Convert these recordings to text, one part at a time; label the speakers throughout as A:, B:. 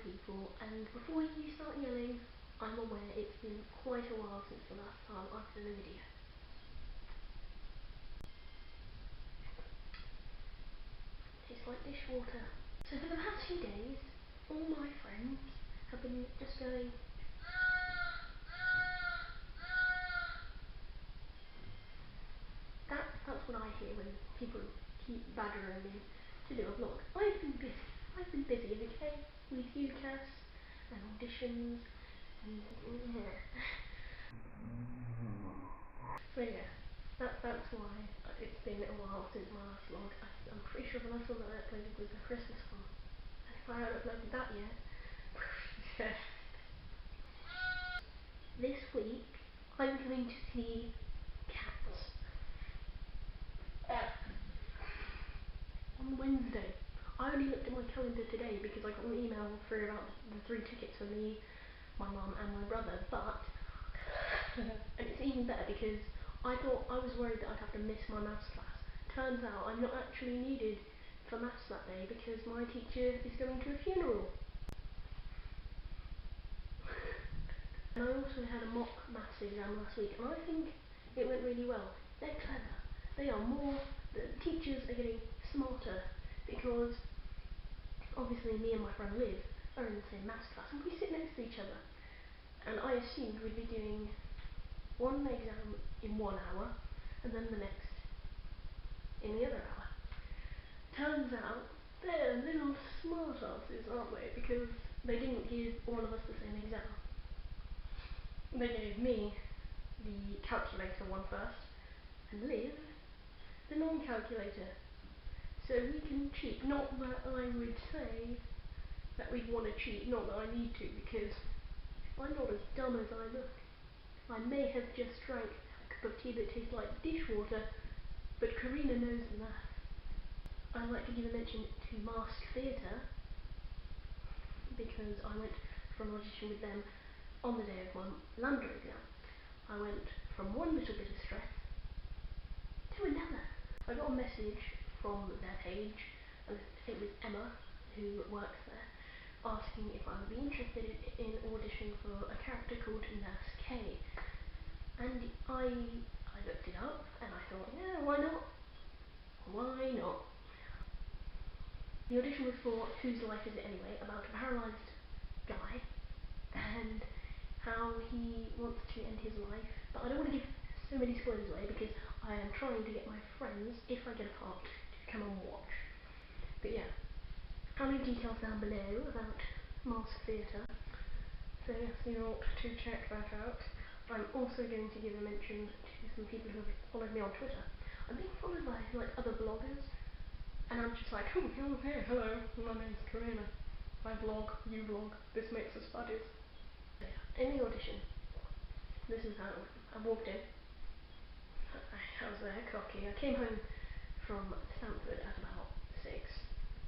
A: people, and before you start yelling, I'm aware it's been quite a while since the last time I've done a video. Tastes like dishwater. So for the past few days, all my friends have been just going, that's what I hear when people keep badgering me to do a vlog. I've been busy, okay, with UCAS and auditions and yeah. So yeah, that's why it's been a while since my last vlog. I'm pretty sure the last one that I uploaded was the Christmas one. And if I haven't uploaded that yet, this week I'm going to see Cats. On Wednesday. I only looked at my calendar today because I got an email through about the 3 tickets for me, my mum and my brother, but and it's even better because I was worried that I'd have to miss my maths class. Turns out I'm not actually needed for maths that day because my teacher is going to a funeral. And I also had a mock maths exam last week, and I think it went really well. They're clever. The teachers are getting smarter because obviously me and my friend Liv are in the same maths class and we sit next to each other. And I assumed we'd be doing one exam in 1 hour and then the next in the other hour. Turns out they're little smart asses, aren't they? Because they didn't give all of us the same exam. They gave me the calculator one first and Liv the non-calculator. So we can cheat. Not that I would say that we'd want to cheat, not that I need to, because I'm not as dumb as I look. I may have just drank a cup of tea that tastes like dishwater, but Karina knows the math. I'd like to give a mention to Mask Theatre, because I went for an audition with them on the day of my Lambda exam. I went from one little bit of stress to another. I got a message from their page, and it was Emma, who works there, asking if I would be interested in auditioning for a character called Nurse K. And I looked it up, and I thought, yeah, why not? Why not? The audition was for Whose Life Is It Anyway, about a paralysed guy, and how he wants to end his life. But I don't want to give so many spoilers away because I am trying to get my friends, if I get a part, to come and watch. But yeah, I'll leave details down below about Mask Theatre, so yes, you ought to check that out. I'm also going to give a mention to some people who have followed me on Twitter. I'm being followed by like other bloggers, and I'm just like, oh, hey, hello, my name's Karina. I vlog, you vlog, this makes us buddies. So yeah, in the audition, this is how it went. I walked in. I was there, cocky. I came home from Stanford at about 6,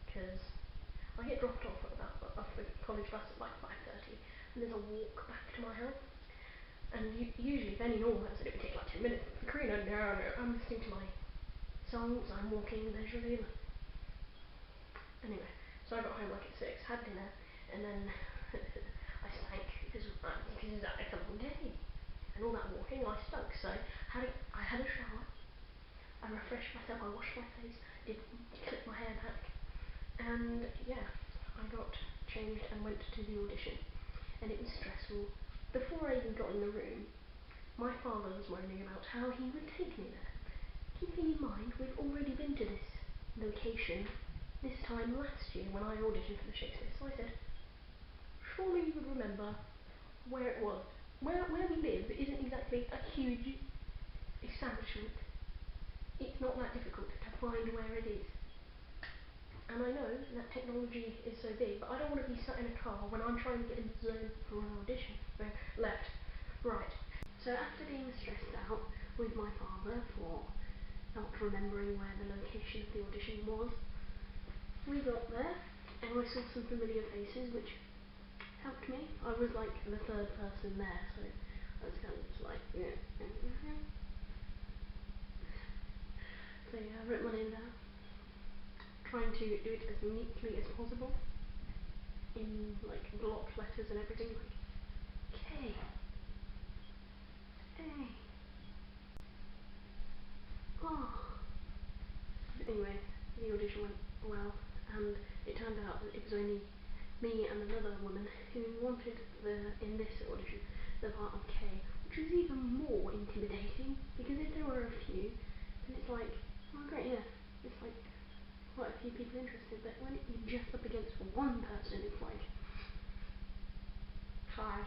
A: because I get dropped off the college bus at like 5:30, and there's a walk back to my house. And usually, if any normal person, it would take like 10 minutes. For Karina, no, I'm listening to my songs, I'm walking leisurely. Anyway, so I got home like at 6, had dinner, and then I stank because it's a long day. And all that walking, I stunk, so I had a shower, I refreshed myself, I washed my face, clipped my hair back, and yeah, I got changed and went to the audition, and it was stressful. Before I even got in the room, my father was moaning about how he would take me there, keeping in mind we'd already been to this location this time last year when I auditioned for the Shakespeare, so I said, surely you would remember where it was. Where we live isn't exactly a huge establishment. It's not that difficult to find where it is. And I know that technology is so big, but I don't want to be sat in a car when I'm trying to get in the zone for an audition. So, left, right. So after being stressed out with my father for not remembering where the location of the audition was, we got there, and I saw some familiar faces, which helped me. I was like the 3rd person there, so I was kind of just like, yeah. So yeah, I wrote my name down, trying to do it as neatly as possible. in like block letters and everything, like K, A, oh. Anyway, the audition went well, and it turned out that it was only me and another woman who wanted in this audition the part of K, which was even more intimidating, because if there were a few, then it's like, oh great, yeah, it's like quite a few people interested, but when you're just up against one person, it's like, hi.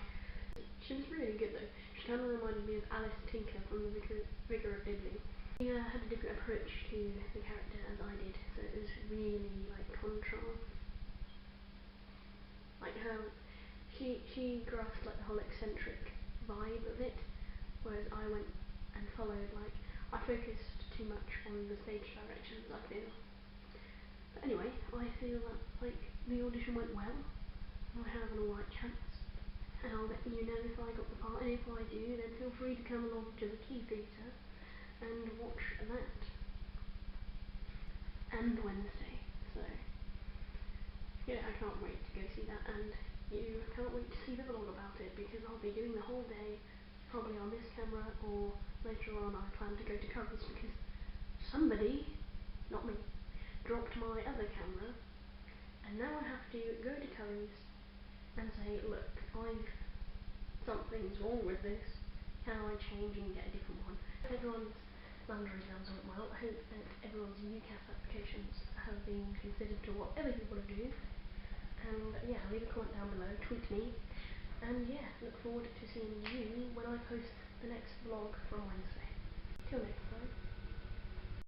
A: She was really good though. She kind of reminded me of Alice Tinker from the Vicar of Dibley. She had a different approach to the character as I did, so it was really like contrast. Like she grasped like the whole eccentric vibe of it, whereas I went and followed, like, I focused too much on the stage directions, I feel. But anyway, I feel that like the audition went well. I have an alright chance, and I'll let you know if I got the part, and if I do, then feel free to come along to the Key Theatre and watch that. And Wednesday, so yeah, I can't wait to go see that, and you can't wait to see the vlog about it, because I'll be doing the whole day probably on this camera, or later on I plan to go to Curry's, because somebody, not me, dropped my other camera, and now I have to go to Curry's and say, look, something's wrong with this, can I change and get a different one? Everyone's London exams went well. I hope that everyone's UCAS applications have been considered to whatever you want to do. And yeah, leave a comment down below, tweet me, and yeah, look forward to seeing you when I post the next vlog from Wednesday. Till next time.